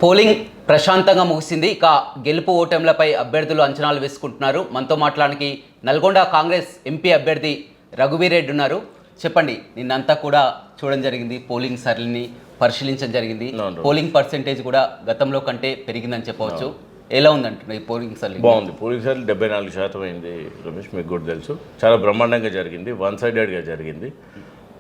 Polling ప్రశాంతంగా ముగిసింది. ఇక గెలుపు ఓటములపై అభ్యర్థులు అంచనాలు వేసుకుంటున్నారు. మనతో మాట్లాడడానికి నల్గొండ కాంగ్రెస్ ఎంపీ అభ్యర్థి రఘువీర్ రెడ్డి ఉన్నారు. చెప్పండి, నిన్నంతా కూడా చూడడం జరిగింది, పోలింగ్ సరళిని పరిశీలించడం జరిగింది. పోలింగ్ పర్సెంటేజ్ కూడా గతంలో కంటే పెరిగిందని చెప్పవచ్చు. ఎలా ఉందంటున్నారు ఈ పోలింగ్ సరళి? బాగుంది. పోలింగ్ సరళి 74% అయింది రమేష్, మీకు కూడా తెలుసు. చాలా బ్రహ్మాండంగా జరిగింది, వన్ సైడెడ్గా జరిగింది.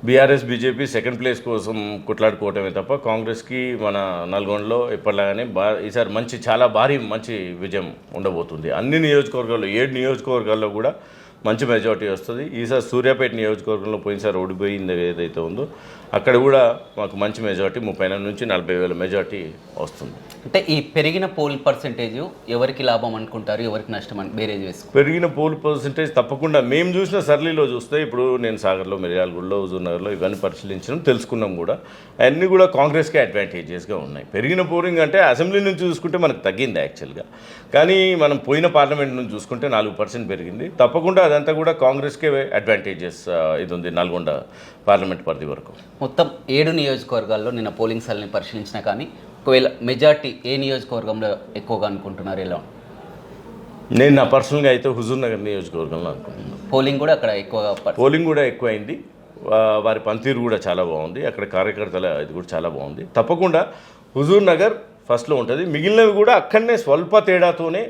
బీఆర్ఎస్ బీజేపీ సెకండ్ ప్లేస్ కోసం కొట్లాడుకోవటమే తప్ప కాంగ్రెస్కి మన నల్గొండలో ఎప్పటిలాగానే ఈసారి చాలా భారీ మంచి విజయం ఉండబోతుంది. అన్ని నియోజకవర్గాల్లో 7 నియోజకవర్గాల్లో కూడా మంచి మెజారిటీ వస్తుంది. ఈసారి సూర్యాపేట నియోజకవర్గంలో పోయినసారి ఓడిపోయింది ఏదైతే ఉందో అక్కడ కూడా మాకు మంచి మెజారిటీ 30 నుంచి 40,000 మెజారిటీ వస్తుంది. అంటే ఈ పెరిగిన పోల్ పర్సెంటేజ్ ఎవరికి లాభం అనుకుంటారు, ఎవరికి నష్టం అని బేరేజ్ వేసుకుంటారు? పెరిగిన పోల్ పర్సెంటేజ్ తప్పకుండా మేము చూసిన సర్లీలో చూస్తే, ఇప్పుడు నేను సాగర్లో, మిర్యాలగూడలో, హుజూర్నగర్లో ఇవన్నీ పరిశీలించడం తెలుసుకున్నాం కూడా, అవన్నీ కూడా కాంగ్రెస్కే అడ్వాంటేజెస్గా ఉన్నాయి. పెరిగిన పోలింగ్ అంటే అసెంబ్లీ నుంచి చూసుకుంటే మనకు తగ్గింది యాక్చువల్గా, కానీ మనం పోయిన పార్లమెంట్ నుంచి చూసుకుంటే 4% పెరిగింది. తప్పకుండా అదంతా కూడా కాంగ్రెస్కే అడ్వాంటేజెస్ ఇది ఉంది నల్గొండ పార్లమెంట్ పరిధి వరకు. మొత్తం 7 నియోజకవర్గాల్లో నిన్న పోలింగ్ సరళిని పరిశీలించినా కానీ ఒకవేళ మెజార్టీ ఏ నియోజకవర్గంలో ఎక్కువగా అనుకుంటున్నారు? ఎలా? నేను నా పర్సనల్గా అయితే హుజూర్నగర్ నియోజకవర్గంలో అనుకుంటున్నాను. పోలింగ్ కూడా ఎక్కువైంది. వారి పనితీరు కూడా చాలా బాగుంది. అక్కడ కార్యకర్తల ఇది కూడా చాలా బాగుంది. తప్పకుండా హుజూర్నగర్ ఫస్ట్లో ఉంటుంది. మిగిలినవి కూడా అక్కడనే స్వల్ప తేడాతోనే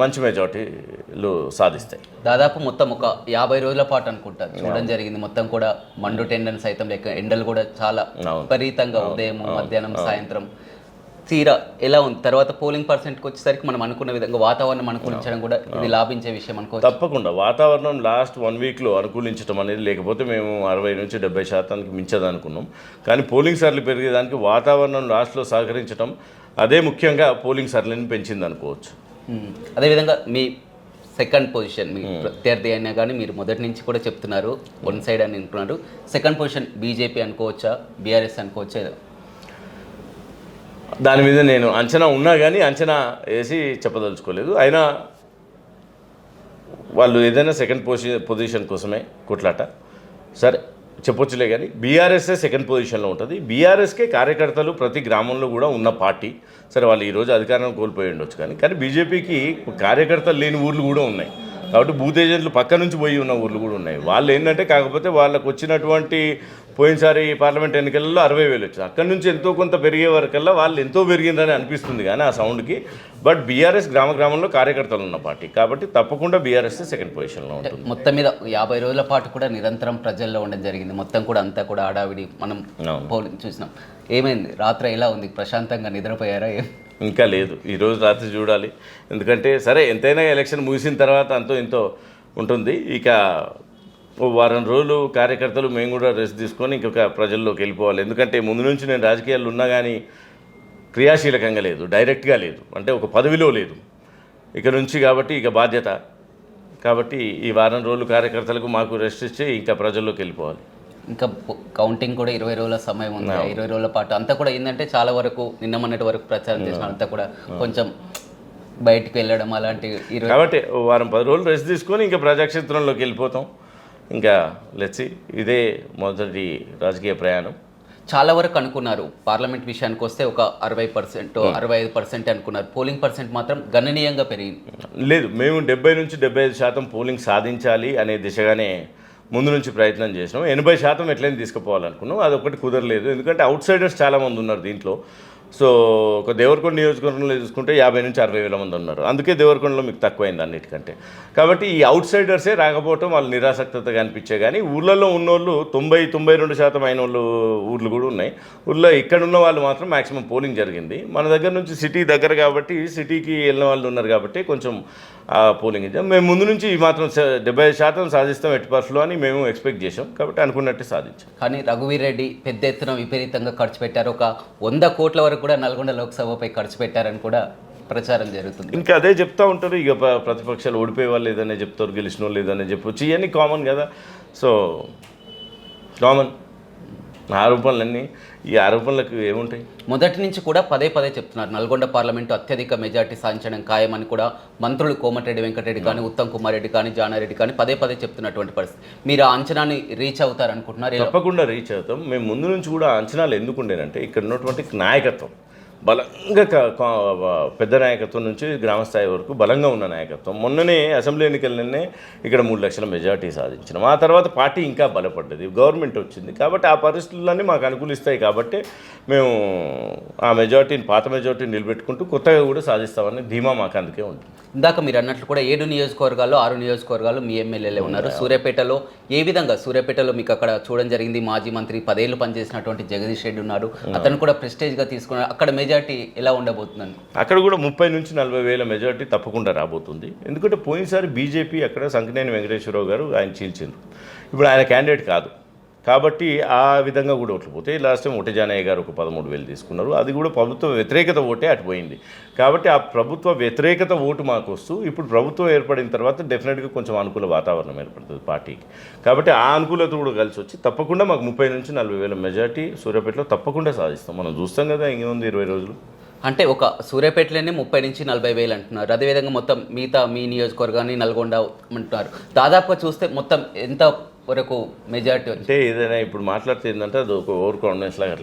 మంచి మెజార్టీలు సాధిస్తాయి. దాదాపు మొత్తం ఒక 50 రోజుల పాటు అనుకుంటారు చూడడం జరిగింది. మొత్తం కూడా మండు టెండన్ సైతం లెక్క ఎండలు కూడా చాలా విపరీతంగా ఉదయం, మధ్యాహ్నం, సాయంత్రం తీరా ఎలా ఉంది. తర్వాత పోలింగ్ పర్సెంట్కి వచ్చేసరికి మనం అనుకున్న విధంగా వాతావరణం అనుకూలించడం కూడా ఇది లాభించే విషయం అనుకో. తప్పకుండా వాతావరణం లాస్ట్ 1 వీక్లో అనుకూలించడం అనేది, లేకపోతే మేము 60 నుంచి 70% మించదనుకున్నాం. కానీ పోలింగ్ సరళి పెరిగేదానికి వాతావరణం లాస్ట్లో సహకరించడం అదే ముఖ్యంగా పోలింగ్ సరళిని పెంచింది అనుకోవచ్చు. అదేవిధంగా మీ సెకండ్ పొజిషన్, మీ ప్రత్యర్థి అయినా కానీ మీరు మొదటి నుంచి కూడా చెప్తున్నారు వన్ సైడ్ అని అంటున్నారు. సెకండ్ పొజిషన్ బీజేపీ అనుకోవచ్చా, బీఆర్ఎస్ అనుకోవచ్చా? దాని మీద నేను అంచనా ఉన్నా కానీ అంచనా వేసి చెప్పదలుచుకోలేదు. అయినా వాళ్ళు ఏదైనా సెకండ్ పొజిషన్ కోసమే కొట్లాట, సరే చెప్పొచ్చులే. కానీ బీఆర్ఎస్ఏ సెకండ్ పొజిషన్లో ఉంటుంది. బీఆర్ఎస్కే కార్యకర్తలు ప్రతి గ్రామంలో కూడా ఉన్న పార్టీ. సరే వాళ్ళు ఈరోజు అధికారం కోల్పోయి ఉండొచ్చు, కానీ బీజేపీకి కార్యకర్తలు లేని ఊర్లు కూడా ఉన్నాయి. కాబట్టి బూత్ ఏజెంట్లు పక్క నుంచి పోయి ఉన్న ఊర్లు కూడా ఉన్నాయి. వాళ్ళు ఏంటంటే, కాకపోతే వాళ్ళకు వచ్చినటువంటి పోయినసారి పార్లమెంట్ ఎన్నికలలో 60,000 వచ్చింది. అక్కడి నుంచి ఎంతో కొంత పెరిగే వరకల్లా వాళ్ళు ఎంతో పెరిగిందని అనిపిస్తుంది కానీ ఆ సౌండ్కి. బట్ బీఆర్ఎస్ గ్రామంలో కార్యకర్తలు ఉన్న పార్టీ కాబట్టి తప్పకుండా బీఆర్ఎస్ సెకండ్ పొజిషన్లో ఉంటుంది. మొత్తం మీద 50 రోజుల పాటు కూడా నిరంతరం ప్రజల్లో ఉండడం జరిగింది. మొత్తం కూడా అంతా కూడా ఆడావిడి మనం పోలింగ్ చూసినాం. ఏమైంది రాత్రి? ఎలా ఉంది? ప్రశాంతంగా నిద్రపోయారా? ఇంకా లేదు, ఈరోజు రాత్రి చూడాలి. ఎందుకంటే సరే ఎంతైనా ఎలక్షన్ ముగిసిన తర్వాత అంతో ఇంతో ఉంటుంది. ఇక వారం రోజులు కార్యకర్తలు మేము కూడా రెస్ట్ తీసుకొని ఇంకొక ప్రజల్లోకి వెళ్ళిపోవాలి. ఎందుకంటే ముందు నుంచి నేను రాజకీయాల్లో ఉన్నా కానీ క్రియాశీలకంగా లేదు, డైరెక్ట్గా లేదు, అంటే ఒక పదవిలో లేదు ఇక నుంచి. కాబట్టి ఇక బాధ్యత కాబట్టి ఈ వారం రోజులు కార్యకర్తలకు మాకు రెస్ట్ ఇచ్చి ఇంకా ప్రజల్లోకి వెళ్ళిపోవాలి. ఇంకా కౌంటింగ్ కూడా 20 రోజుల సమయం ఉంది. 20 రోజుల పాటు అంతా కూడా ఏంటంటే చాలా వరకు నిన్న మొన్నటి వరకు ప్రచారం చేసిన అంతా కూడా కొంచెం బయటికి వెళ్ళడం అలాంటి. కాబట్టి వారం 10 రోజులు రెస్ట్ తీసుకొని ఇంకా ప్రజాక్షేత్రంలోకి వెళ్ళిపోతాం. ఇంకా లెట్సి ఇదే మొదటి రాజకీయ ప్రయాణం. చాలా వరకు అనుకున్నారు పార్లమెంట్ విషయానికి వస్తే ఒక 60%, 65% అనుకున్నారు. పోలింగ్ పర్సెంట్ మాత్రం గణనీయంగా పెరిగింది. లేదు, మేము 70 నుంచి 75% పోలింగ్ సాధించాలి అనే దిశగానే ముందు నుంచి ప్రయత్నం చేసినాం. 80% ఎట్లయినా తీసుకుపోవాలనుకున్నాం. అదొకటి కుదరలేదు, ఎందుకంటే అవుట్ సైడర్స్ చాలామంది ఉన్నారు దీంట్లో. సో ఒక దేవరకొండ నియోజకవర్గంలో చూసుకుంటే 50 నుంచి 60,000 మంది ఉన్నారు. అందుకే దేవరకొండలో మీకు తక్కువైంది అన్నిటికంటే. కాబట్టి ఈ అవుట్ సైడర్సే రాకపోవటం వాళ్ళు నిరాసక్తగా అనిపించే. కానీ ఊళ్ళల్లో ఉన్నోళ్ళు 90-92% అయిన వాళ్ళు ఊర్లు కూడా ఉన్నాయి. ఊళ్ళో ఇక్కడ ఉన్న వాళ్ళు మాత్రం మ్యాక్సిమం పోలింగ్ జరిగింది. మన దగ్గర నుంచి సిటీ దగ్గర కాబట్టి సిటీకి వెళ్ళిన వాళ్ళు ఉన్నారు కాబట్టి కొంచెం పోలింగ్ ఇచ్చాం. మేము ముందు నుంచి ఈ మాత్రం 70% సాధిస్తాం ఎట్టి పరిస్థితుల్లో అని మేము ఎక్స్పెక్ట్ చేసాం. కాబట్టి అనుకున్నట్టే సాధించాం. కానీ రఘువీర్ రెడ్డి పెద్ద ఎత్తున విపరీతంగా ఖర్చు పెట్టారు. ఒక 100 కోట్ల వరకు కూడా నల్గొండ లోక్సభపై ఖర్చు పెట్టారని కూడా ప్రచారం జరుగుతుంది. ఇంకా అదే చెప్తా ఉంటారు. ఇక ప్రతిపక్షాలు ఓడిపోయే వాళ్ళు ఏదైనా చెప్తారు, గెలిచిన వాళ్ళు ఏదైనా చెప్పొచ్చు. ఇవన్నీ కామన్ కదా. సో కామన్ ఆరోపణలన్నీ, ఈ ఆరోపణలకు ఏముంటాయి? మొదటి నుంచి కూడా పదే చెప్తున్నారు నల్గొండ పార్లమెంటు అత్యధిక మెజార్టీ సాధించడం ఖాయమని కూడా మంత్రులు కోమటిరెడ్డి వెంకటరెడ్డి కానీ, ఉత్తమ్ కుమార్ రెడ్డి కానీ, జానారెడ్డి కానీ పదే చెప్తున్నటువంటి పరిస్థితి. మీరు ఆ అంచనాని రీచ్ అవుతారనుకుంటున్నారు? తప్పకుండా రీచ్ అవుతాం. మేము ముందు నుంచి కూడా అంచనాలు ఎందుకు ఉండేనంటే ఇక్కడ ఉన్నటువంటి నాయకత్వం, బలంగా పెద్ద నాయకత్వం నుంచి గ్రామ స్థాయి వరకు బలంగా ఉన్న నాయకత్వం. మొన్ననే అసెంబ్లీ ఎన్నికలనే ఇక్కడ 3 లక్షల మెజార్టీ సాధించినాం. ఆ తర్వాత పార్టీ ఇంకా బలపడ్డది, గవర్నమెంట్ వచ్చింది. కాబట్టి ఆ పరిస్థితులన్నీ మాకు అనుకూలిస్తాయి. కాబట్టి మేము ఆ మెజార్టీని, పాత మెజార్టీని నిలబెట్టుకుంటూ కొత్తగా కూడా సాధిస్తామని ధీమా మాకు అందుకే ఉంటుంది. ఇందాక మీరు అన్నట్లు కూడా 7 నియోజకవర్గాల్లో 6 నియోజకవర్గాలు మీ ఎమ్మెల్యేలే ఉన్నారు. సూర్యాపేటలో ఏ విధంగా, సూర్యాపేటలో మీకు అక్కడ చూడడం జరిగింది, మాజీ మంత్రి 10 ఏళ్ళు పనిచేసినటువంటి జగదీష్ రెడ్డి ఉన్నారు, అతను కూడా ప్రెస్టేజ్గా తీసుకున్నారు. అక్కడ మెజార్టీ ఎలా ఉండబోతుందని? అక్కడ కూడా 30 నుంచి 40 వేల మెజార్టీ తప్పకుండా రాబోతుంది. ఎందుకంటే పోయినసారి బీజేపీ అక్కడ సంకినేని వెంకటేశ్వరరావు గారు ఆయన చీల్చిండ్రు. ఇప్పుడు ఆయన క్యాండిడేట్ కాదు కాబట్టి ఆ విధంగా కూడా ఓట్లు పోతాయి. లాస్ట్ టైం ఒటజానయ్య గారు ఒక 13,000 తీసుకున్నారు. అది కూడా ప్రభుత్వ వ్యతిరేకత ఓటే అటు పోయింది. కాబట్టి ఆ ప్రభుత్వ వ్యతిరేకత ఓటు మాకు వస్తూ ఇప్పుడు ప్రభుత్వం ఏర్పడిన తర్వాత డెఫినెట్గా కొంచెం అనుకూల వాతావరణం ఏర్పడుతుంది పార్టీకి. కాబట్టి ఆ అనుకూలత కూడా కలిసి వచ్చి తప్పకుండా మాకు 30 నుంచి 40 వేల మెజార్టీ సూర్యాపేటలో తప్పకుండా సాధిస్తాం. మనం చూస్తాం కదా, ఇంకేముంది 20 రోజులు. అంటే ఒక సూర్యాపేటలోనే 30 నుంచి 40 వేలు అంటున్నారు. అదేవిధంగా మొత్తం మిగతా మీ నియోజకవర్గాన్ని నల్గొండ అంటున్నారు. దాదాపుగా చూస్తే మొత్తం ఎంత వరకు మెజార్టీ అంటే ఏదైనా ఇప్పుడు మాట్లాడితే ఏంటంటే అది ఒక ఓవర్ కాన్ఫిడెన్స్ లాగా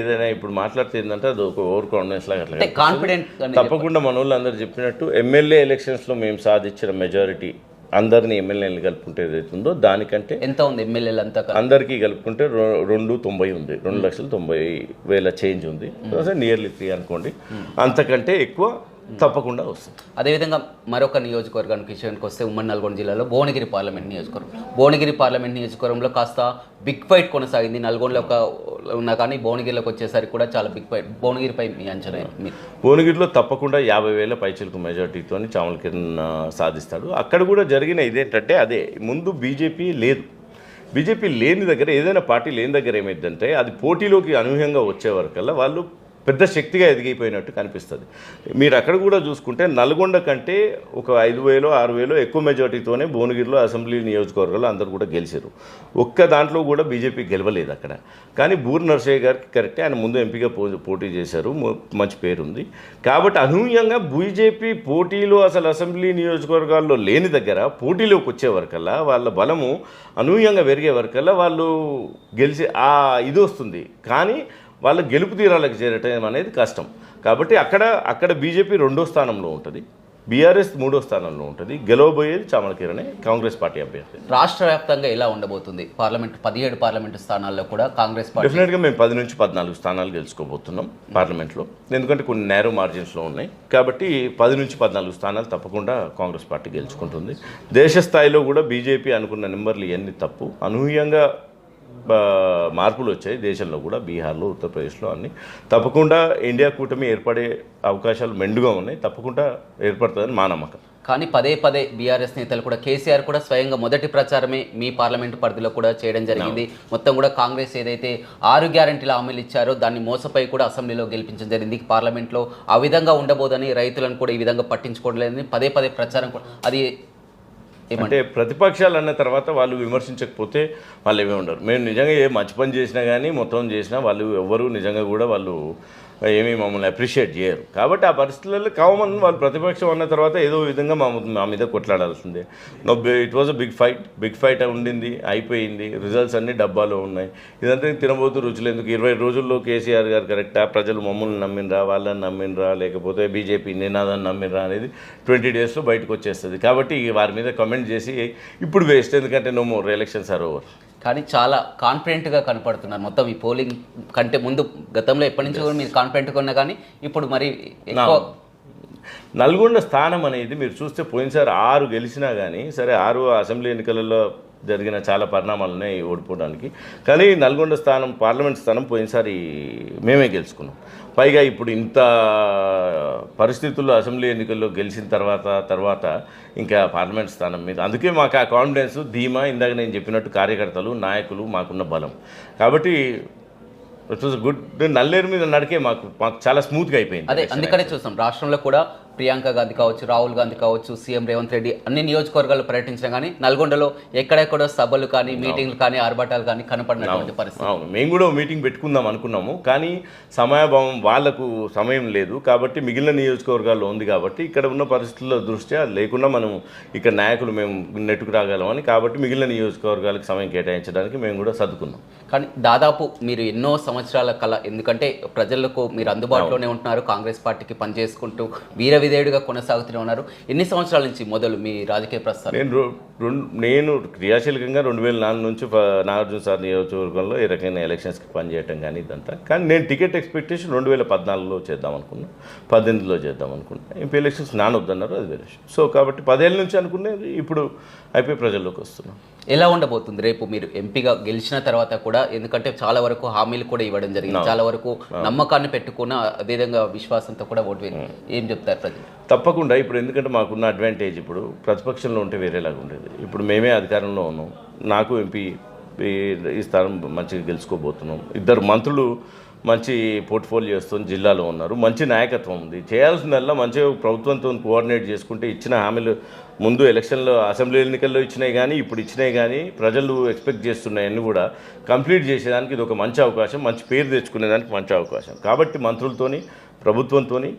ఏదైనా ఇప్పుడు మాట్లాడితే ఏంటంటే అది ఒక ఓవర్ కాన్ఫిడెన్స్ లాగా కాన్ఫిడెంట్. తప్పకుండా మన వాళ్ళు అందరూ చెప్పినట్టు ఎమ్మెల్యే ఎలక్షన్స్లో మేము సాధించిన మెజారిటీ అందరినీ ఎమ్మెల్యేలు కలుపుకుంటే ఏదైతుందో దానికంటే ఎంత ఉంది ఎమ్మెల్యేలు అంతా అందరికీ కలుపుకుంటే 290 ఉంది, 2,90,000 చేంజ్ ఉంది. నియర్లీ 3 అనుకోండి, అంతకంటే ఎక్కువ తప్పకుండా వస్తుంది. అదేవిధంగా మరొక నియోజకవర్గానికి విషయానికి వస్తే ఉమ్మడి నల్గొండ జిల్లాలో భువనగిరి పార్లమెంట్ నియోజకవర్గం. భువనగిరి పార్లమెంట్ నియోజకవర్గంలో కాస్త బిగ్ ఫైట్ కొనసాగింది. నల్గొండలో ఉన్నా కానీ భువనగిరిలోకి వచ్చేసరికి కూడా చాలా బిగ్ ఫైట్. భువనగిరిపై మీ అంచనా? భువనగిరిలో తప్పకుండా 50,000 పైచిలకు మెజార్టీతో చామల కిరణ్ సాధిస్తాడు. అక్కడ కూడా జరిగిన ఇదేంటంటే అదే ముందు బీజేపీ లేదు. బీజేపీ లేని దగ్గర, ఏదైనా పార్టీ లేని దగ్గర ఏమైందంటే అది పోటీలోకి అనూహ్యంగా వచ్చే వరకల్లా వాళ్ళు పెద్ద శక్తిగా ఎదిగిపోయినట్టు కనిపిస్తుంది. మీరు అక్కడ కూడా చూసుకుంటే నల్గొండ కంటే ఒక 5,000 6,000 ఎక్కువ మెజార్టీతోనే భువనగిరిలో అసెంబ్లీ నియోజకవర్గాలు అందరూ కూడా గెలిచారు. ఒక్క దాంట్లో కూడా బీజేపీ గెలవలేదు అక్కడ. కానీ బూరి నరసయ్య గారికి కరెక్టే, ఆయన ముందు ఎంపీగా పోటీ చేశారు, మంచి పేరుంది. కాబట్టి అనూహ్యంగా బీజేపీ పోటీలో అసలు అసెంబ్లీ నియోజకవర్గాల్లో లేని దగ్గర పోటీలోకి వచ్చే వరకల్లా వాళ్ళ బలము అనూహ్యంగా పెరిగే వరకల్లా వాళ్ళు గెలిచి ఇది వస్తుంది. కానీ వాళ్ళ గెలుపు తీరాలకు చేరటం అనేది కష్టం. కాబట్టి అక్కడ బీజేపీ 2వ స్థానంలో ఉంటుంది, బీఆర్ఎస్ 3వ స్థానంలో ఉంటుంది. గెలవబోయేది చామల కిరణే, కాంగ్రెస్ పార్టీ అభ్యర్థి. రాష్ట్ర వ్యాప్తంగా ఎలా ఉండబోతుంది? 17 పార్లమెంటు స్థానాల్లో కూడా కాంగ్రెస్ పార్టీ డెఫినెట్గా మేము 10 నుంచి 14 స్థానాలు గెలుచుకోబోతున్నాం పార్లమెంట్లో. ఎందుకంటే కొన్ని నేరో మార్జిన్స్లో ఉన్నాయి. కాబట్టి 10 నుంచి 14 స్థానాలు తప్పకుండా కాంగ్రెస్ పార్టీ గెలుచుకుంటుంది. దేశ స్థాయిలో కూడా బీజేపీ అనుకున్న నెంబర్లు ఇవన్నీ తప్పు. అనూహ్యంగా మార్పులు వచ్చాయి దేశంలో కూడా, బీహార్లో, ఉత్తరప్రదేశ్లో అన్ని. తప్పకుండా ఇండియా కూటమి ఏర్పడే అవకాశాలు మెండుగా ఉన్నాయి. తప్పకుండా ఏర్పడుతుందని మా నమ్మకం. కానీ పదే బీఆర్ఎస్ నేతలు కూడా, కేసీఆర్ కూడా స్వయంగా మొదటి ప్రచారమే మీ పార్లమెంటు పరిధిలో కూడా చేయడం జరిగింది. మొత్తం కూడా కాంగ్రెస్ ఏదైతే 6 గ్యారెంటీల హామీలు ఇచ్చారో దాన్ని మోసపై కూడా అసెంబ్లీలో గెలిపించడం జరిగింది. పార్లమెంట్లో ఆ విధంగా ఉండబోదని, రైతులను కూడా ఈ విధంగా పట్టించుకోవడం లేదని పదే ప్రచారం కూడా. అది అంటే ప్రతిపక్షాలు అన్న తర్వాత వాళ్ళు విమర్శించకపోతే వాళ్ళు ఏమీ ఉండరు. మేము నిజంగా ఏ మంచి పని చేసినా కానీ, మొత్తం చేసినా వాళ్ళు ఎవ్వరూ నిజంగా కూడా వాళ్ళు ఏమీ మమ్మల్ని అప్రిషియేట్ చేయరు. కాబట్టి ఆ పరిస్థితులలో కామన్ వాళ్ళు ప్రతిపక్షం అన్న తర్వాత ఏదో విధంగా మా మీద కొట్లాడాల్సిందే. It was a big fight ఉండింది, అయిపోయింది. రిజల్ట్స్ అన్నీ డబ్బాలో ఉన్నాయి. ఇదంతా తినబోతూ రుచులు ఎందుకు? 20 రోజుల్లో కేసీఆర్ గారు కరెక్టా, ప్రజలు మమ్మల్ని నమ్మినరా, వాళ్ళని నమ్మినరా, లేకపోతే బీజేపీ నినాదాన్ని నమ్మినరా అనేది 20 డేస్లో బయటకు వచ్చేస్తుంది. కాబట్టి వారి మీద కమెంట్ చేసి ఇప్పుడు వేస్ట్, ఎందుకంటే no more, elections are over. కానీ చాలా కాన్ఫిడెంట్గా కనపడుతున్నారు. మొత్తం ఈ పోలింగ్ కంటే ముందు గతంలో ఎప్పటి నుంచి కూడా మీరు కాన్ఫిడెంట్గా ఉన్నా కానీ ఇప్పుడు మరి ఎక్కువ. నల్గొండ స్థానం అనేది మీరు చూస్తే పోయినసారి 6 గెలిచినా కానీ, సరే 6 అసెంబ్లీ ఎన్నికలలో జరిగిన చాలా పరిణామాలు ఉన్నాయి ఓడిపోవడానికి. కానీ నల్గొండ స్థానం, పార్లమెంట్ స్థానం పోయినసారి మేమే గెలుచుకున్నాం. పైగా ఇప్పుడు ఇంత పరిస్థితుల్లో అసెంబ్లీ ఎన్నికల్లో గెలిచిన తర్వాత ఇంకా పార్లమెంట్ స్థానం మీద, అందుకే మాకు ఆ కాన్ఫిడెన్స్, ధీమా, ఇందాక నేను చెప్పినట్టు కార్యకర్తలు, నాయకులు, మాకున్న బలం. కాబట్టి ఇట్ వాజ్ గుడ్. నల్లేరు మీద నడికే మాకు చాలా స్మూత్గా అయిపోయింది. అదే అందుకనే చూస్తాం రాష్ట్రంలో కూడా ప్రియాంక గాంధీ కావచ్చు, రాహుల్ గాంధీ కావచ్చు, సీఎం రేవంత్ రెడ్డి అన్ని నియోజకవర్గాల్లో పర్యటించిన కానీ నల్గొండలో ఎక్కడెక్కడో సభలు కానీ మీటింగ్లు కానీ ఆర్భాటాలు కానీ కనపడినటువంటి పరిస్థితి. అవును, మేము కూడా మీటింగ్ పెట్టుకుందాం అనుకున్నాము, కానీ సమయాభావం, వాళ్లకు సమయం లేదు కాబట్టి మిగిలిన నియోజకవర్గాల్లో ఉంది కాబట్టి ఇక్కడ ఉన్న పరిస్థితుల దృష్ట్యా లేకుండా మనం ఇక్కడ నాయకులు మేము నెట్టుకు రాగలమని కాబట్టి మిగిలిన నియోజకవర్గాలకు సమయం కేటాయించడానికి మేము కూడా సర్దుకున్నాం. కానీ దాదాపు మీరు ఎన్నో సంవత్సరాల కల, ఎందుకంటే ప్రజలకు మీరు అందుబాటులోనే ఉంటున్నారు, కాంగ్రెస్ పార్టీకి పనిచేసుకుంటూ వీర విధేయుడిగా కొనసాగుతూనే ఉన్నారు. ఎన్ని సంవత్సరాల నుంచి మొదలు మీ రాజకీయ ప్రస్థానం? నేను క్రియాశీలకంగా 2004 నుంచి నాగార్జున సార్ నియోజకవర్గంలో ఈ రకమైన ఎలక్షన్స్కి పనిచేయటం కానీ ఇదంతా. కానీ నేను టికెట్ ఎక్స్పెక్టేషన్ 2014లో చేద్దాం అనుకున్నా, 18లో చేద్దాం అనుకున్నా. ఎంపీ ఎలక్షన్స్ నానొద్దన్నారు, అది వేరే విషయం. సో కాబట్టి 10 ఏళ్ళ నుంచి అనుకునేది ఇప్పుడు అయిపోయి ప్రజల్లోకి వస్తున్నాం. ఎలా ఉండబోతుంది రేపు మీరు ఎంపీగా గెలిచిన తర్వాత కూడా? ఎందుకంటే చాలా వరకు హామీలు కూడా ఇవ్వడం జరిగింది, చాలా వరకు నమ్మకాన్ని పెట్టుకున్న అదేవిధంగా విశ్వాసంతో కూడా ఓటు వేయాలి. ఏం చెప్తారు ప్రజలు? తప్పకుండా. ఇప్పుడు ఎందుకంటే మాకున్న అడ్వాంటేజ్, ఇప్పుడు ప్రతిపక్షంలో ఉంటే వేరేలాగా ఉండేది. ఇప్పుడు మేమే అధికారంలో ఉన్నాం, నాకు ఎంపీ ఈ స్థానం మంచిగా గెలుచుకోబోతున్నాం. 2 మంత్రులు మంచి పోర్ట్ఫోలియోస్తో జిల్లాలో ఉన్నారు, మంచి నాయకత్వం ఉంది. చేయాల్సిందల్లా మంచిగా ప్రభుత్వంతో కోఆర్డినేట్ చేసుకుంటే ఇచ్చిన హామీలు ముందు ఎలక్షన్లో అసెంబ్లీ ఎన్నికల్లో ఇచ్చినాయి కానీ ఇప్పుడు ఇచ్చినాయి కానీ ప్రజలు ఎక్స్పెక్ట్ చేస్తున్నాయన్నీ కూడా కంప్లీట్ చేసేదానికి ఇది ఒక మంచి అవకాశం, మంచి పేరు తెచ్చుకునేదానికి మంచి అవకాశం. కాబట్టి మంత్రులతోని, ప్రభుత్వంతోని,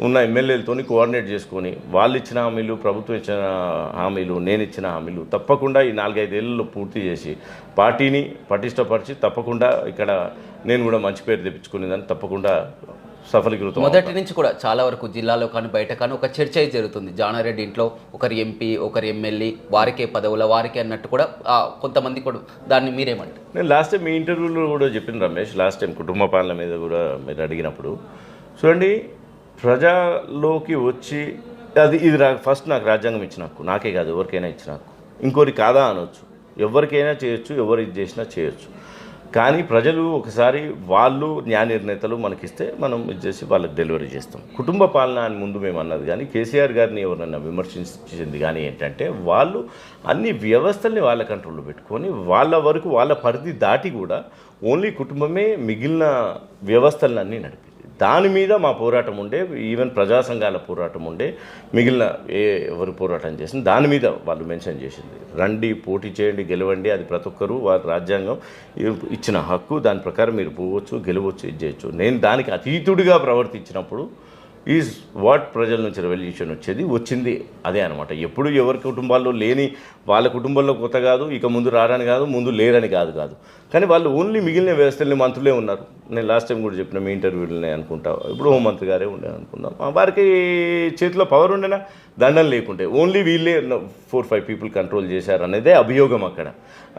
ఉన్న ఎమ్మెల్యేలతోని కోఆర్డినేట్ చేసుకొని వాళ్ళు ఇచ్చిన హామీలు, ప్రభుత్వం ఇచ్చిన హామీలు, నేను ఇచ్చిన హామీలు తప్పకుండా ఈ 4-5 ఏళ్ళలో పూర్తి చేసి పార్టీని పటిష్టపరిచి తప్పకుండా ఇక్కడ నేను కూడా మంచి పేరు తెప్పించుకునేదాన్ని తప్పకుండా సఫలీకృతం. మొదటి నుంచి కూడా చాలా వరకు జిల్లాలో కానీ బయట కానీ ఒక చర్చ జరుగుతుంది, జానారెడ్డి ఇంట్లో ఒకరి ఎంపీ ఒకరి ఎమ్మెల్యే వారికే పదవుల వారికే అన్నట్టు కూడా కొంతమంది కూడా. దాన్ని మీరేమంటారు? నేను లాస్ట్ టైం మీ ఇంటర్వ్యూలో కూడా చెప్పిన రమేష్, లాస్ట్ టైం కుటుంబ పాలన మీద కూడా మీరు అడిగినప్పుడు చూడండి, ప్రజల్లోకి వచ్చి ఇది ఫస్ట్ నాకు రాజ్యాంగం ఇచ్చిన హక్కు, నాకే కాదు ఎవరికైనా ఇచ్చిన హక్కు. ఇంకోటి కాదా అనొచ్చు, ఎవరికైనా చేయొచ్చు, ఎవరు ఇది చేసినా చేయొచ్చు. కానీ ప్రజలు ఒకసారి వాళ్ళు న్యాయ నిర్ణేతలు మనకిస్తే మనం ఇది చేసి వాళ్ళకి డెలివరీ చేస్తాం. కుటుంబ పాలన అని ముందు మేము అన్నది కానీ కేసీఆర్ గారిని ఎవరన్నా విమర్శించింది కానీ ఏంటంటే వాళ్ళు అన్ని వ్యవస్థల్ని వాళ్ళ కంట్రోల్లో పెట్టుకొని వాళ్ళ వరకు వాళ్ళ పరిధి దాటి కూడా ఓన్లీ కుటుంబమే మిగిలిన వ్యవస్థలన్నీ నడిపి దాని మీద మా పోరాటం ఉండే, ఈవెన్ ప్రజా సంఘాల పోరాటం ఉండే, మిగిలిన ఎవరు పోరాటం చేసింది దాని మీద వాళ్ళు మెన్షన్ చేసింది. రండి, పోటీ చేయండి, గెలవండి, అది ప్రతి ఒక్కరూ వారి రాజ్యాంగం ఇచ్చిన హక్కు, దాని ప్రకారం మీరు పోవచ్చు, గెలవచ్చు, ఇది చేయొచ్చు. నేను దానికి అతీతుడిగా ప్రవర్తించినప్పుడు ఈజ్ వాట్ ప్రజల నుంచి రెవల్యూషన్ వచ్చింది అదే అనమాట. ఎప్పుడు ఎవరి కుటుంబాల్లో లేని వాళ్ళ కుటుంబంలో కొత్త కాదు, ఇక ముందు రారని కాదు, ముందు లేరని కాదు. కానీ వాళ్ళు ఓన్లీ మిగిలిన వ్యవస్థల్ని మంత్రులే ఉన్నారు. నేను లాస్ట్ టైం కూడా చెప్పిన మీ ఇంటర్వ్యూలనే అనుకుంటా, ఇప్పుడు హోంమంత్రి గారే ఉండే అనుకుందాం. వారికి చేతిలో పవర్ ఉండేనా, దండం లేకుంటే ఓన్లీ వీళ్ళే 4-5 పీపుల్ కంట్రోల్ చేశారు అనేదే అభియోగం. అక్కడ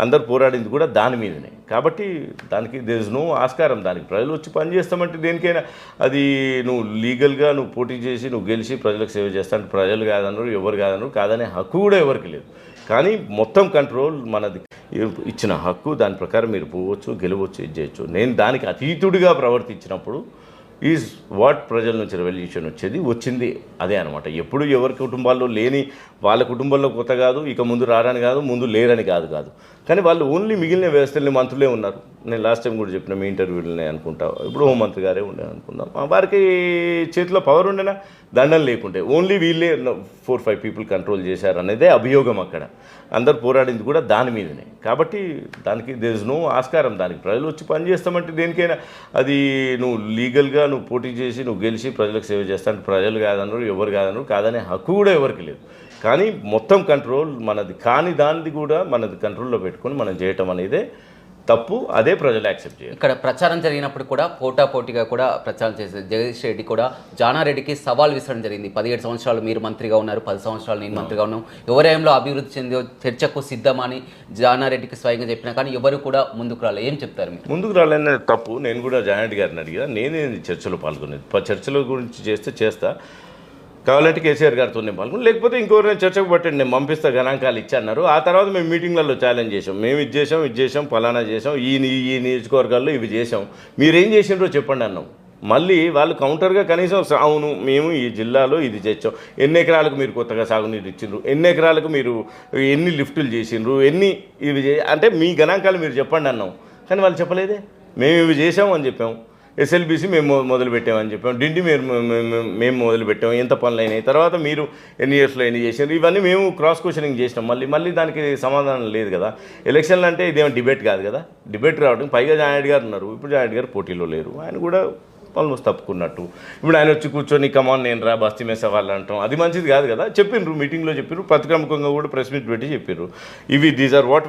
అందరు పోరాడింది కూడా దాని మీదనే. కాబట్టి దానికి దేర్ ఇస్ నో ఆస్కారం. దానికి ప్రజలు వచ్చి పని చేస్తామంటే దేనికైనా అది నువ్వు లీగల్గా నువ్వు పోటీ చేసి నువ్వు గెలిచి ప్రజలకు సేవ చేస్తాను, ప్రజలు కాదన్నారు, ఎవరు కాదన్నారు, కాదనే హక్కు కూడా ఎవరికి లేదు. కానీ మొత్తం కంట్రోల్ మనది, ఇచ్చిన హక్కు, దాని ప్రకారం మీరు పోవచ్చు, గెలవచ్చు, ఇది చేయొచ్చు. నేను దానికి అతీతుడిగా ప్రవర్తించినప్పుడు ఈజ్ వాట్ ప్రజల నుంచి రెవల్యూషన్ వచ్చింది అదే అనమాట. ఎప్పుడు ఎవరి కుటుంబాల్లో లేని వాళ్ళ కుటుంబంలో కొత్త కాదు, ఇక ముందు రారని కాదు, ముందు లేరని కాదు. కానీ వాళ్ళు ఓన్లీ మిగిలిన వ్యవస్థల్ని మంత్రులే ఉన్నారు. నేను లాస్ట్ టైం కూడా చెప్పిన మీ ఇంటర్వ్యూలనే అనుకుంటా, ఇప్పుడు హోంమంత్రి గారే ఉండే అనుకుందాం. వారికి చేతిలో పవర్ ఉండేనా, దండం లేకుంటే ఓన్లీ వీళ్ళే 4-5 పీపుల్ కంట్రోల్ చేశారు అనేదే అభియోగం. అక్కడ అందరు పోరాడింది కూడా దాని మీదనే. కాబట్టి దానికి దేర్ ఇస్ నో ఆస్కారం. దానికి ప్రజలు వచ్చి పని చేస్తామంటే దేనికైనా అది నువ్వు లీగల్గా నువ్వు పోటీ చేసి నువ్వు గెలిచి ప్రజలకు సేవ చేస్తాను, ప్రజలు కాదన్నారు, ఎవరు కాదన్నారు, కాదనే హక్కు కూడా ఎవరికి లేదు. కానీ మొత్తం కంట్రోల్ మనది కాని దానిది కూడా మనది కంట్రోల్లో పెట్టుకొని మనం చేయటం అనేదే తప్పు. అదే ప్రజలు యాక్సెప్ట్ చేయాలి. ఇక్కడ ప్రచారం జరిగినప్పుడు కూడా పోటాపోటీగా కూడా ప్రచారం చేశారు. జగదీష్ రెడ్డి కూడా జానారెడ్డికి సవాల్ విసరడం జరిగింది. 17 సంవత్సరాలు మీరు మంత్రిగా ఉన్నారు, 10 సంవత్సరాలు నేను మంత్రిగా ఉన్నాం, ఎవరేంలో అభివృద్ధి చెందో చర్చకు సిద్ధమని జానారెడ్డికి స్వయంగా చెప్పినా కానీ ఎవరు కూడా ముందుకు రాలేదు. ఏం చెప్తారు మీరు? ముందుకు రాలేని తప్పు. నేను కూడా జానారెడ్డి గారిని అడిగా, నేనే చర్చలో పాల్గొనేది. చర్చల గురించి చేస్తా, కావాలంటే కేసీఆర్ గారితో నేను పాల్గొని, లేకపోతే ఇంకోరైనా చర్చకు పట్టండి, నేను పంపిస్తా, గణాంకాలు ఇచ్చన్నారు. ఆ తర్వాత మేము మీటింగ్లలో ఛాలెంజ్ చేసాం, మేము ఇది చేసాం, ఫలానా చేసాం, ఈ నియోజకవర్గాల్లో ఇవి చేసాం, మీరేం చేసిండ్రో చెప్పండి అన్నాం. మళ్ళీ వాళ్ళు కౌంటర్గా కనీసం అవును మేము ఈ జిల్లాలో ఇది చేసాం, ఎన్ని ఎకరాలకు మీరు కొత్తగా సాగునీరు ఇచ్చిండ్రు, ఎన్ని ఎకరాలకు మీరు ఎన్ని లిఫ్టులు చేసిండ్రు, ఎన్ని ఇవి అంటే మీ గణాంకాలు మీరు చెప్పండి అన్నాం. కానీ వాళ్ళు చెప్పలేదే. మేము ఇవి చేసాం అని చెప్పాము. ఎస్ఎల్బీసీ మేము మొదలు పెట్టామని చెప్పాం, డిండి మేము మొదలు పెట్టాము, ఎంత పనులు అయినాయి, తర్వాత మీరు ఎన్ని ఇయర్స్లో ఎన్ని చేశారు, ఇవన్నీ మేము క్రాస్ క్వశ్చనింగ్ చేసినాం. మళ్ళీ దానికి సమాధానం లేదు కదా. ఎలక్షన్లు అంటే ఇదేమో డిబేట్ కాదు కదా, డిబేట్ రావడం. పైగా జానారెడ్డి గారు ఉన్నారు, ఇప్పుడు జానారెడ్డి గారు పోటీలో లేరు, ఆయన కూడా ఆల్మోస్ట్ తప్పుకున్నట్టు. ఇప్పుడు ఆయన వచ్చి కూర్చొని కమాన్ నేను రా బస్తీ మీద సవాళ్ళు అంటాం, అది మంచిది కాదు కదా. చెప్పిండ్రు మీటింగ్లో, చెప్పిర్రు ప్రతిక్రమకంగా కూడా ప్రెస్ మీట్ పెట్టి చెప్పిర్రు, these are what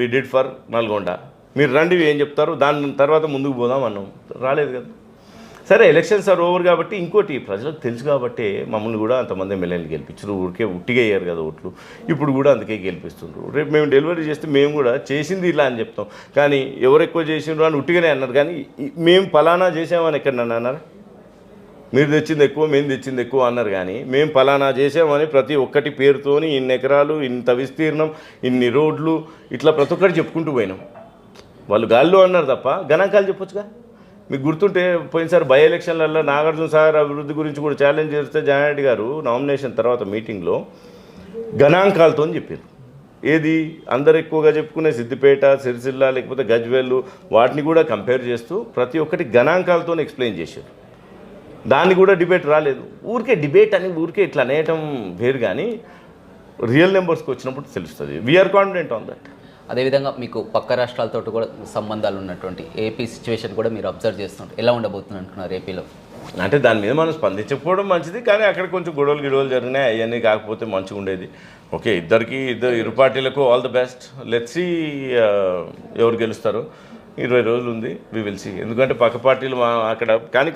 we did for Nalgonda, మీరు రండి ఏం చెప్తారు, దాని తర్వాత ముందుకు పోదాం అన్నాం, రాలేదు కదా. సరే ఎలక్షన్స్ ఆర్ ఓవర్ కాబట్టి, ఇంకోటి ప్రజలకు తెలుసు కాబట్టి మమ్మల్ని కూడా అంతమంది ఎమ్మెల్యేలు గెలిపించారు, ఊరికే ఉట్టిగా అయ్యారు కదా ఓట్లు, ఇప్పుడు కూడా అందుకే గెలిపిస్తుండ్రు. రేపు మేము డెలివరీ చేస్తే మేము కూడా చేసింది ఇలా అని చెప్తాం, కానీ ఎవరు ఎక్కువ చేసిండ్రు అని ఉట్టిగానే అన్నారు, కానీ మేము ఫలానా చేసామని ఎక్కడ నన్ను అన్నారు, మీరు తెచ్చింది ఎక్కువ మేము తెచ్చింది ఎక్కువ అన్నారు, కానీ మేము ఫలానా చేసామని ప్రతి ఒక్కటి పేరుతోని ఇన్ని ఎకరాలు, ఇంత విస్తీర్ణం, ఇన్ని రోడ్లు, ఇట్లా ప్రతి ఒక్కటి చెప్పుకుంటూ పోయినాం. వాళ్ళు గాల్లో అన్నారు తప్ప గణాంకాలు చెప్పొచ్చుగా. మీకు గుర్తుంటే పోయినసారి బై ఎలక్షన్లలో నాగార్జున సాగర్ అభివృద్ధి గురించి కూడా ఛాలెంజ్ చేస్తే జానారెడ్డి గారు నామినేషన్ తర్వాత మీటింగ్లో గణాంకాలతో చెప్పారు. ఏది అందరు ఎక్కువగా చెప్పుకునే సిద్దిపేట, సిరిసిల్ల, లేకపోతే గజ్వేల్, వాటిని కూడా కంపేర్ చేస్తూ ప్రతి ఒక్కటి గణాంకాలతో ఎక్స్ప్లెయిన్ చేశారు. దాన్ని కూడా డిబేట్ రాలేదు. ఊరికే డిబేట్ అని ఊరికే ఇట్లా అనేయటం వేరు, కానీ రియల్ నెంబర్స్కి వచ్చినప్పుడు తెలుస్తుంది. We are confident on that. అదేవిధంగా మీకు పక్క రాష్ట్రాలతో కూడా సంబంధాలు ఉన్నటువంటి ఏపీ సిచ్యువేషన్ కూడా మీరు అబ్జర్వ్ చేస్తుంటారు, ఎలా ఉండబోతుంది అనుకున్నారు ఏపీలో? అంటే దాని మీద మనం స్పందించకపోవడం మంచిది, కానీ అక్కడ కొంచెం గొడవలు జరిగినాయి, అవన్నీ కాకపోతే మంచిగా ఉండేది. ఓకే, ఇరు పార్టీలకు all the best. Let's see ఎవరు గెలుస్తారో. 20 రోజులు ఉంది, వి విల్ సీ. ఎందుకంటే పక్క పార్టీలు అక్కడ, కానీ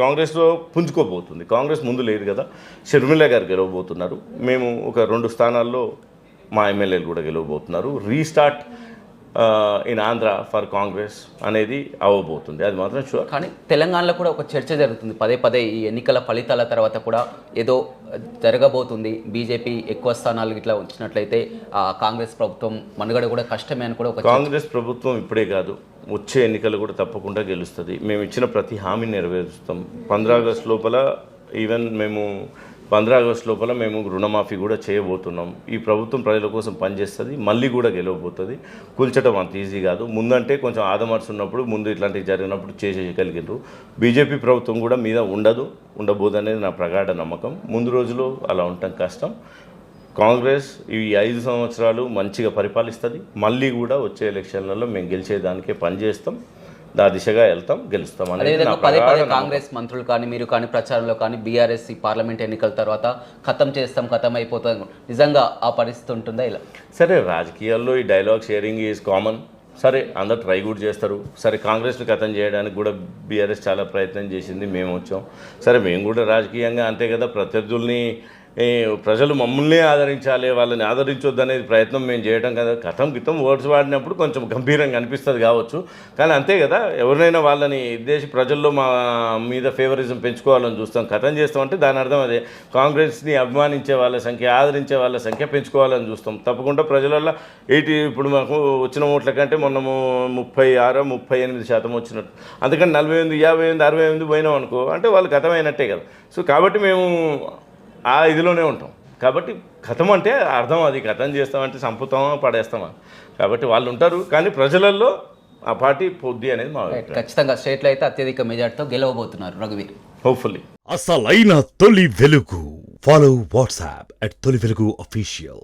కాంగ్రెస్లో పుంజుకోబోతుంది. కాంగ్రెస్ ముందు లేదు కదా, షర్మిల గారు గెలవబోతున్నారు, మేము ఒక 2 స్థానాల్లో మా ఎమ్మెల్యేలు కూడా గెలవబోతున్నారు. Restart in Andhra for Congress అనేది అవ్వబోతుంది, అది మాత్రం షూర్. కానీ తెలంగాణలో కూడా ఒక చర్చ జరుగుతుంది పదే ఈ ఎన్నికల ఫలితాల తర్వాత కూడా ఏదో జరగబోతుంది, బీజేపీ ఎక్కువ స్థానాలు ఇట్లా వచ్చినట్లయితే కాంగ్రెస్ ప్రభుత్వం మనుగడ కూడా కష్టమే అని కూడా ఒక కాంగ్రెస్ ప్రభుత్వం ఇప్పుడే కాదు, వచ్చే ఎన్నికలు కూడా తప్పకుండా గెలుస్తుంది. మేము ఇచ్చిన ప్రతి హామీని నెరవేరుస్తాం. 15 ఆగస్టు లోపల మేము 15 ఆగస్టు లోపల మేము రుణమాఫీ కూడా చేయబోతున్నాం. ఈ ప్రభుత్వం ప్రజల కోసం పనిచేస్తుంది, మళ్ళీ కూడా గెలవబోతుంది. కూల్చడం అంత ఈజీ కాదు. ముందంటే కొంచెం ఆదమర్చి ఉన్నప్పుడు, ముందు ఇట్లాంటివి జరిగినప్పుడు చేసేయగలిగినారు. బీజేపీ ప్రభుత్వం కూడా మీద ఉండబోదనేది నా ప్రగాఢ నమ్మకం. ముందు రోజులో అలా ఉండటం కష్టం. కాంగ్రెస్ ఈ 5 సంవత్సరాలు మంచిగా పరిపాలిస్తుంది. మళ్ళీ కూడా వచ్చే ఎలక్షన్లలో మేము గెలిచేదానికే పనిచేస్తాం, దా దిశగా వెళ్తాం, గెలుస్తాం. అదేవిధంగా పదే కాంగ్రెస్ మంత్రులు కానీ మీరు కానీ ప్రచారంలో కానీ బీఆర్ఎస్ ఈ పార్లమెంట్ ఎన్నికల తర్వాత ఖతం అయిపోతాం, నిజంగా ఆ పరిస్థితి ఉంటుందా? ఇలా సరే, రాజకీయాల్లో ఈ డైలాగ్ షేరింగ్ ఈజ్ కామన్. సరే, అందరు ట్రై కూడా చేస్తారు. సరే, కాంగ్రెస్ని ఖతం చేయడానికి కూడా బీఆర్ఎస్ చాలా ప్రయత్నం చేసింది, మేము వచ్చాం. సరే, మేము కూడా రాజకీయంగా అంతే కదా, ప్రత్యర్థుల్ని ప్రజలు మమ్మల్ని ఆదరించాలి, వాళ్ళని ఆదరించొద్దు అనేది ప్రయత్నం మేము చేయడం కదా. గితం వర్డ్స్ వాడినప్పుడు కొంచెం గంభీరంగా అనిపిస్తుంది కావచ్చు, కానీ అంతే కదా. ఎవరినైనా వాళ్ళని ఉద్దేశి ప్రజల్లో మా మీద ఫేవరిజం పెంచుకోవాలని చూస్తాం, కథం చేస్తామంటే దాని అర్థం అదే. కాంగ్రెస్ని అభిమానించే వాళ్ళ సంఖ్య, ఆదరించే వాళ్ళ సంఖ్య పెంచుకోవాలని చూస్తాం. తప్పకుండా ప్రజలలో ఇప్పుడు మాకు వచ్చిన ఓట్ల కంటే మొన్నము 36-38% వచ్చినట్టు, అందుకని 48, 58, 68 పోయినాం అనుకో, అంటే వాళ్ళు కథమైనట్టే కదా. సో కాబట్టి మేము ఆ ఇదిలోనే ఉంటాం. కాబట్టి కథం అంటే అర్థం అది, కథం చేస్తామంటే సంపుతామా పడేస్తామా, కాబట్టి వాళ్ళు ఉంటారు. కానీ ప్రజలలో ఆ పార్టీ పొద్ది అనేది మా ఖచ్చితంగా స్టేట్లో అయితే అత్యధిక మెజార్టీతో గెలవబోతున్నారు రఘువీర్, హోప్ఫుల్లీ. అసలైన తొలి వెలుగు. ఫాలో వాట్సాప్ @తొలి వెలుగు అఫీషియల్.